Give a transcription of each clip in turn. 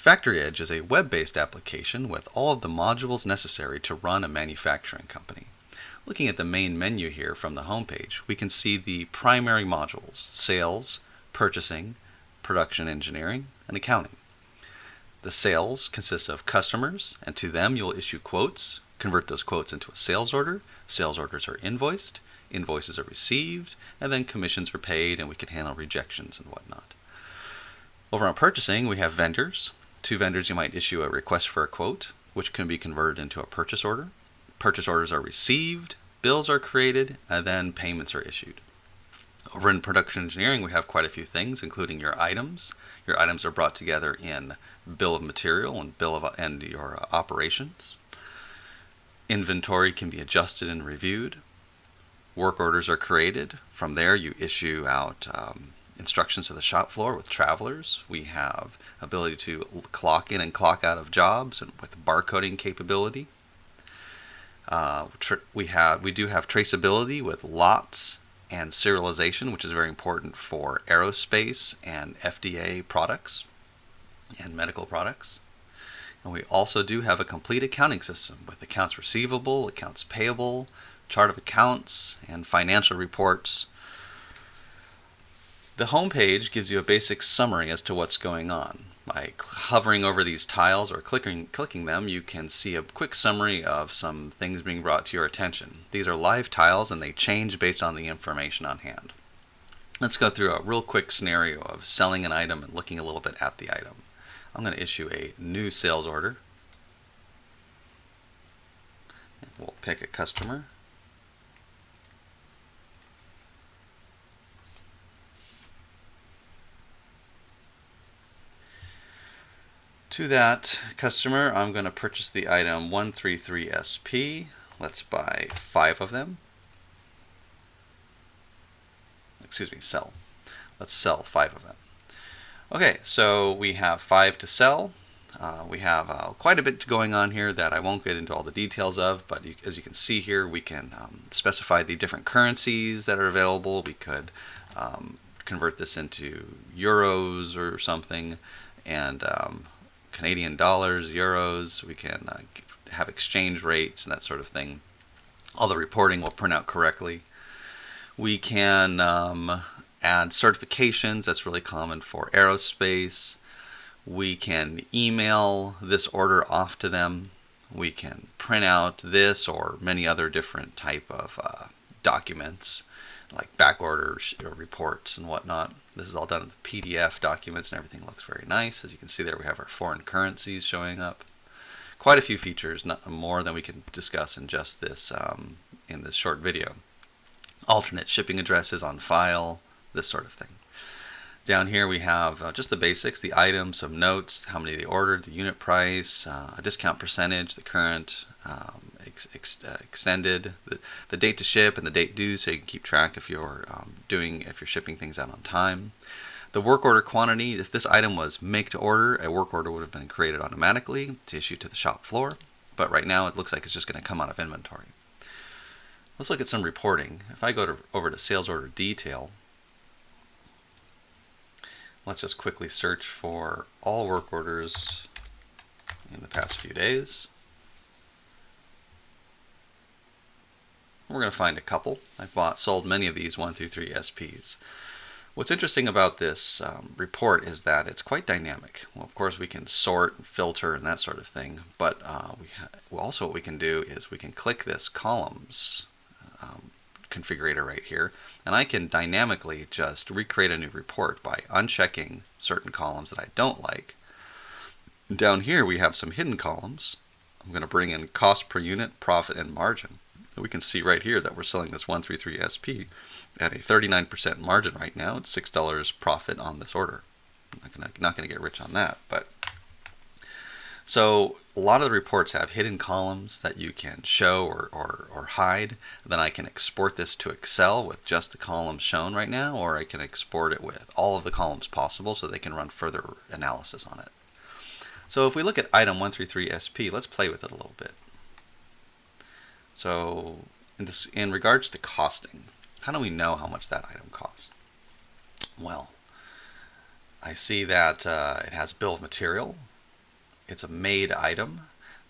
Factory Edge is a web-based application with all of the modules necessary to run a manufacturing company. Looking at the main menu here from the homepage, we can see the primary modules: sales, purchasing, production engineering, and accounting. The sales consists of customers, and to them you'll issue quotes, convert those quotes into a sales order. Sales orders are invoiced, invoices are received, and then commissions are paid, and we can handle rejections and whatnot. Over on purchasing, we have vendors. To vendors, you might issue a request for a quote, which can be converted into a purchase order. Purchase orders are received, bills are created, and then payments are issued. Over in production engineering, we have quite a few things, including your items. Your items are brought together in bill of material and your operations. Inventory can be adjusted and reviewed. Work orders are created. From there, you issue out instructions to the shop floor with travelers. We have ability to clock in and clock out of jobs and with barcoding capability. We do have traceability with lots and serialization, which is very important for aerospace and FDA products and medical products. And we also do have a complete accounting system with accounts receivable, accounts payable, chart of accounts, and financial reports. The home page gives you a basic summary as to what's going on. By hovering over these tiles or clicking them, you can see a quick summary of some things being brought to your attention. These are live tiles and they change based on the information on hand. Let's go through a real quick scenario of selling an item and looking a little bit at the item. I'm going to issue a new sales order. We'll pick a customer. To that customer, I'm going to purchase the item 133SP. Let's buy 5 of them. Excuse me, sell. Let's sell 5 of them. Okay, so we have 5 to sell. We have quite a bit going on here that I won't get into all the details of, but as you can see here, we can specify the different currencies that are available. We could convert this into euros or something, and Canadian dollars, euros. We can have exchange rates and that sort of thing. All the reporting will print out correctly. We can add certifications. That's really common for aerospace. We can email this order off to them. We can print out this or many other different type of documents, like back orders or reports and whatnot. This is all done in the PDF documents and everything looks very nice. As you can see there, we have our foreign currencies showing up. Quite a few features, not more than we can discuss in just this in this short video. Alternate shipping addresses on file, this sort of thing. Down here we have just the basics, the items, some notes, how many they ordered, the unit price, a discount percentage, the current, extended, the date to ship and the date due, so you can keep track if you're shipping things out on time. The work order quantity: if this item was make to order, a work order would have been created automatically to issue to the shop floor, but right now it looks like it's just going to come out of inventory. Let's look at some reporting. If I go over to sales order detail, let's just quickly search for all work orders in the past few days. We're going to find a couple. I've sold many of these 1-3 SPs. What's interesting about this report is that it's quite dynamic. Well, of course, we can sort and filter and that sort of thing, but also what we can do is we can click this columns configurator right here, and I can dynamically just recreate a new report by unchecking certain columns that I don't like. Down here we have some hidden columns. I'm going to bring in cost per unit, profit, and margin. We can see right here that we're selling this 133 SP at a 39% margin right now. It's $6 profit on this order. I'm not going to get rich on that, but so a lot of the reports have hidden columns that you can show or hide. Then I can export this to Excel with just the columns shown right now, or I can export it with all of the columns possible so they can run further analysis on it. So if we look at item 133 SP, let's play with it a little bit. So in regards to costing, how do we know how much that item costs? Well, I see that it has bill of material. it's a made item.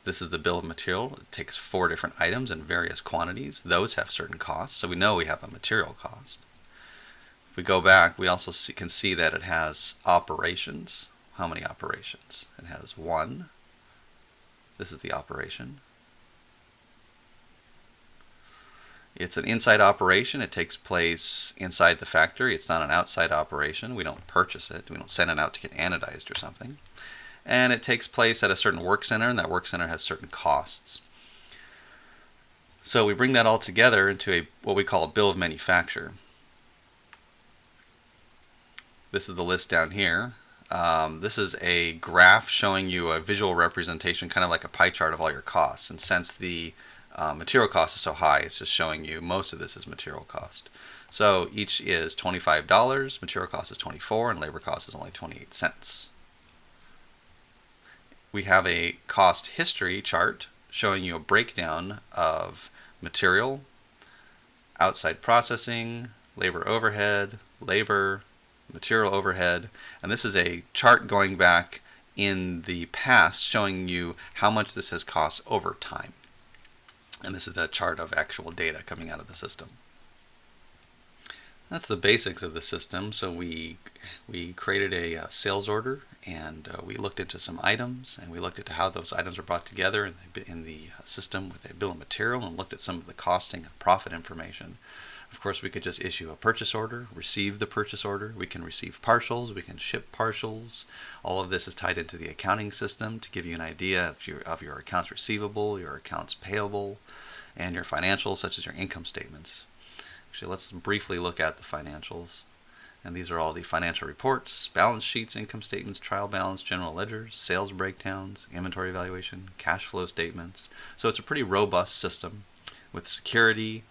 This is the bill of material. It takes 4 different items in various quantities. Those have certain costs, so we know we have a material cost. If we go back, we also can see that it has operations. How many operations? It has 1. This is the operation. It's an inside operation. It takes place inside the factory. It's not an outside operation. We don't purchase it. We don't send it out to get anodized or something. And it takes place at a certain work center, and that work center has certain costs. So we bring that all together into what we call a bill of manufacture. This is the list down here. This is a graph showing you a visual representation, kind of like a pie chart of all your costs. And since the material cost is so high, it's just showing you most of this is material cost. So each is $25, material cost is $24, and labor cost is only 28 cents. We have a cost history chart showing you a breakdown of material, outside processing, labor overhead, labor, material overhead, and this is a chart going back in the past showing you how much this has cost over time. And this is the chart of actual data coming out of the system. That's the basics of the system. So we created a sales order, and we looked into some items, and we looked into how those items are brought together in the system with a bill of material, and looked at some of the costing and profit information. Of course, we could just issue a purchase order, receive the purchase order. We can receive partials. We can ship partials. All of this is tied into the accounting system to give you an idea of your accounts receivable, your accounts payable, and your financials, such as your income statements. Actually, let's briefly look at the financials. And these are all the financial reports, balance sheets, income statements, trial balance, general ledgers, sales breakdowns, inventory evaluation, cash flow statements. So it's a pretty robust system with security,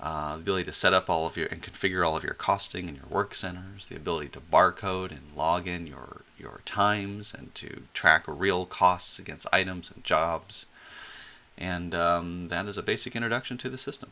the ability to set up all of your and configure all of your costing in your work centers, the ability to barcode and log in your times and to track real costs against items and jobs. And that is a basic introduction to the system.